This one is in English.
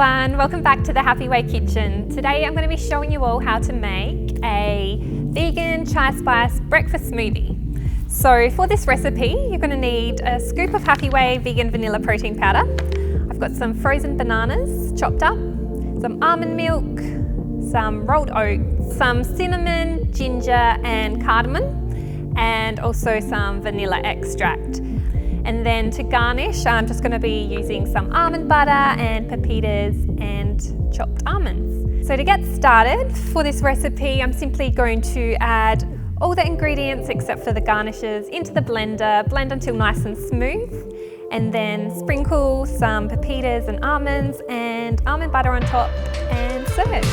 everyone, welcome back to the Happy Way Kitchen. Today I'm going to be showing you all how to make a vegan chai spice breakfast smoothie. So for this recipe you're going to need a scoop of Happy Way vegan vanilla protein powder. I've got some frozen bananas chopped up, some almond milk, some rolled oats, some cinnamon, ginger and cardamon, and also some vanilla extract. And then to garnish, I'm just going to be using some almond butter and pepitas and chopped almonds. So to get started for this recipe, I'm simply going to add all the ingredients except for the garnishes into the blender, blend until nice and smooth, and then sprinkle some pepitas and almonds and almond butter on top and serve.